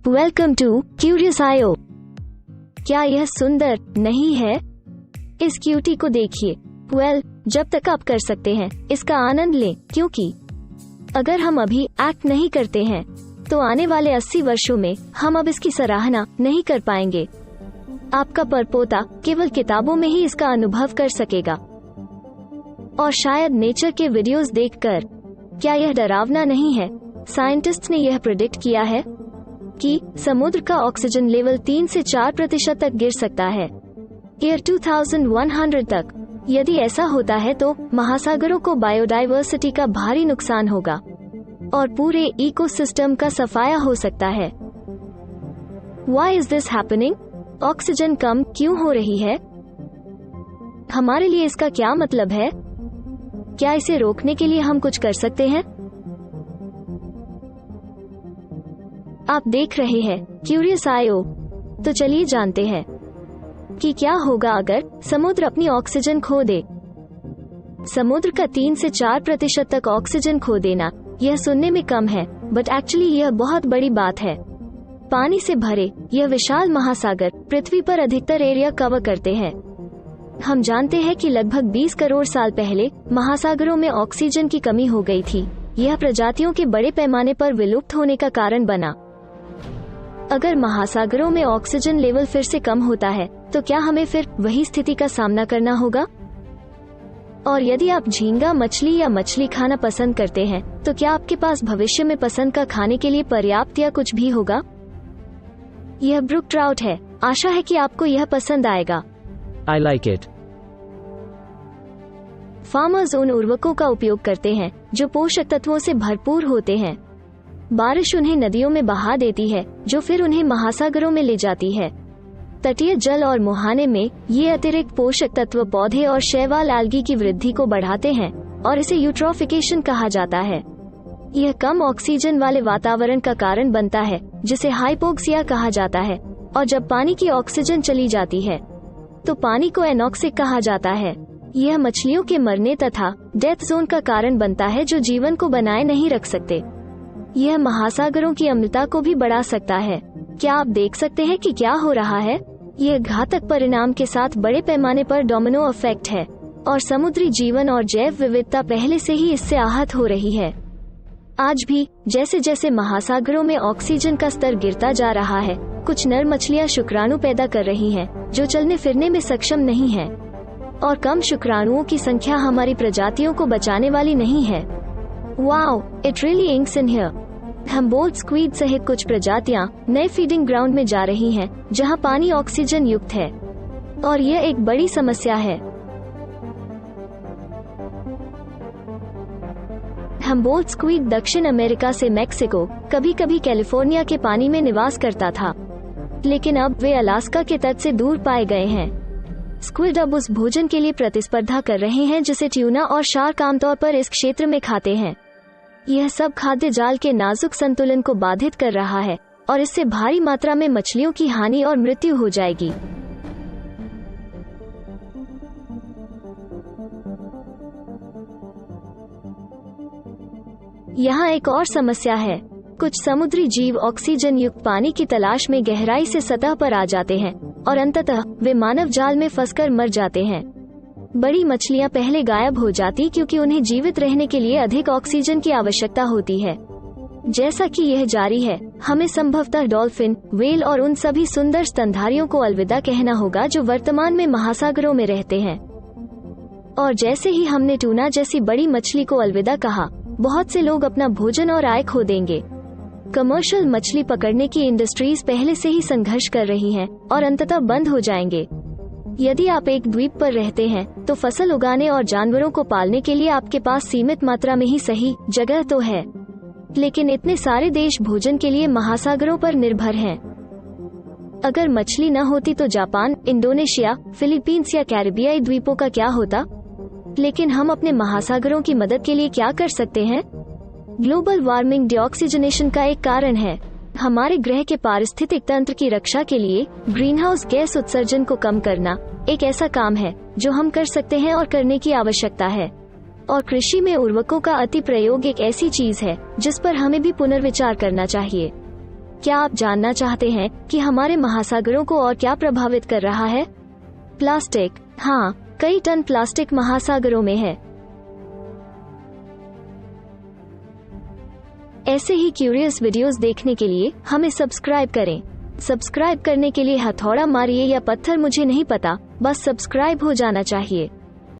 Welcome to curious आयो। क्या यह सुंदर नहीं है? इस क्यूटी को देखिए। जब तक आप कर सकते हैं इसका आनंद लें, क्योंकि अगर हम अभी एक्ट नहीं करते हैं तो आने वाले 80 वर्षों में हम अब इसकी सराहना नहीं कर पाएंगे। आपका परपोता केवल किताबों में ही इसका अनुभव कर सकेगा और शायद नेचर के वीडियोस देखकर। क्या यह डरावना नहीं है? साइंटिस्ट्स ने यह प्रेडिक्ट किया है कि समुद्र का ऑक्सीजन लेवल 3 से 4% तक गिर सकता है ईयर 2100 तक। यदि ऐसा होता है तो महासागरों को बायोडाइवर्सिटी का भारी नुकसान होगा और पूरे इकोसिस्टम का सफाया हो सकता है। Why is this happening? Oxygen कम क्यों हो रही है? हमारे लिए इसका क्या मतलब है? क्या इसे रोकने के लिए हम कुछ कर सकते हैं? आप देख रहे हैं क्यूरियस आयो। तो चलिए जानते हैं कि क्या होगा अगर समुद्र अपनी ऑक्सीजन खो दे। समुद्र का 3 से 4% तक ऑक्सीजन खो देना, यह सुनने में कम है, बट एक्चुअली यह बहुत बड़ी बात है। पानी से भरे यह विशाल महासागर पृथ्वी पर अधिकतर एरिया कवर करते हैं। हम जानते हैं कि लगभग 20 करोड़ साल पहले महासागरों में ऑक्सीजन की कमी हो गई थी। यह प्रजातियों के बड़े पैमाने पर विलुप्त होने का कारण बना। अगर महासागरों में ऑक्सीजन लेवल फिर से कम होता है तो क्या हमें फिर वही स्थिति का सामना करना होगा? और यदि आप झींगा मछली या मछली खाना पसंद करते हैं तो क्या आपके पास भविष्य में पसंद का खाने के लिए पर्याप्त या कुछ भी होगा? यह ब्रुक ट्राउट है। आशा है कि आपको यह पसंद आएगा। I like it. फार्मर्स उन उर्वरकों का उपयोग करते हैं जो पोषक तत्वों से भरपूर होते हैं। बारिश उन्हें नदियों में बहा देती है जो फिर उन्हें महासागरों में ले जाती है। तटीय जल और मुहाने में ये अतिरिक्त पोषक तत्व पौधे और शैवाल एल्गी की वृद्धि को बढ़ाते हैं और इसे यूट्रोफिकेशन कहा जाता है। यह कम ऑक्सीजन वाले वातावरण का कारण बनता है जिसे हाइपोक्सिया कहा जाता है, और जब पानी की ऑक्सीजन चली जाती है तो पानी को एनॉक्सिक कहा जाता है। यह मछलियों के मरने तथा डेथ जोन का कारण बनता है जो जीवन को बनाए नहीं रख सकते। यह महासागरों की अम्लता को भी बढ़ा सकता है। क्या आप देख सकते हैं कि क्या हो रहा है? यह घातक परिणाम के साथ बड़े पैमाने पर डोमिनो इफेक्ट है और समुद्री जीवन और जैव विविधता पहले से ही इससे आहत हो रही है। आज भी जैसे जैसे महासागरों में ऑक्सीजन का स्तर गिरता जा रहा है, कुछ नर मछलियां शुक्राणु पैदा कर रही हैं जो चलने फिरने में सक्षम नहीं हैं, और कम शुक्राणुओं की संख्या हमारी प्रजातियों को बचाने वाली नहीं है। Wow, it really inks in here. Humboldt squid सहित कुछ प्रजातियां नए फीडिंग ग्राउंड में जा रही हैं, जहां पानी ऑक्सीजन युक्त है, और यह एक बड़ी समस्या है। हम्बोल्ट स्क्वीड दक्षिण अमेरिका से मैक्सिको, कभी कभी कैलिफोर्निया के पानी में निवास करता था, लेकिन अब वे अलास्का के तट से दूर पाए गए हैं। स्क्विड अब उस भोजन के लिए प्रतिस्पर्धा कर रहे हैं जिसे ट्यूना और शार्क आमतौर पर इस क्षेत्र में खाते हैं। यह सब खाद्य जाल के नाजुक संतुलन को बाधित कर रहा है और इससे भारी मात्रा में मछलियों की हानि और मृत्यु हो जाएगी। यहाँ एक और समस्या है। कुछ समुद्री जीव ऑक्सीजन युक्त पानी की तलाश में गहराई से सतह पर आ जाते हैं और अंततः वे मानव जाल में फंसकर मर जाते हैं। बड़ी मछलियां पहले गायब हो जाती क्योंकि उन्हें जीवित रहने के लिए अधिक ऑक्सीजन की आवश्यकता होती है। जैसा कि यह जारी है, हमें संभवतः डॉल्फिन, व्हेल और उन सभी सुंदर स्तनधारियों को अलविदा कहना होगा जो वर्तमान में महासागरों में रहते हैं। और जैसे ही हमने टूना जैसी बड़ी मछली को अलविदा कहा, बहुत से लोग अपना भोजन और आय खो देंगे। कमर्शियल मछली पकड़ने की इंडस्ट्रीज पहले से ही संघर्ष कर रही हैं और अंततः बंद हो जाएंगे। यदि आप एक द्वीप पर रहते हैं तो फसल उगाने और जानवरों को पालने के लिए आपके पास सीमित मात्रा में ही सही जगह तो है, लेकिन इतने सारे देश भोजन के लिए महासागरों पर निर्भर हैं। अगर मछली न होती तो जापान, इंडोनेशिया, फिलीपींस या कैरिबियाई द्वीपों का क्या होता? लेकिन हम अपने महासागरों की मदद के लिए क्या कर सकते हैं? ग्लोबल वार्मिंग डीऑक्सीजनेशन का एक कारण है। हमारे ग्रह के पारिस्थितिक तंत्र की रक्षा के लिए ग्रीनहाउस गैस उत्सर्जन को कम करना एक ऐसा काम है जो हम कर सकते हैं और करने की आवश्यकता है। और कृषि में उर्वरकों का अति प्रयोग एक ऐसी चीज है जिस पर हमें भी पुनर्विचार करना चाहिए। क्या आप जानना चाहते हैं कि हमारे महासागरों को और क्या प्रभावित कर रहा है? प्लास्टिक। हाँ, कई टन प्लास्टिक महासागरों में है। ऐसे ही क्यूरियस वीडियोस देखने के लिए हमें सब्सक्राइब करें। सब्सक्राइब करने के लिए हथौड़ा मारिए या पत्थर, मुझे नहीं पता, बस सब्सक्राइब हो जाना चाहिए।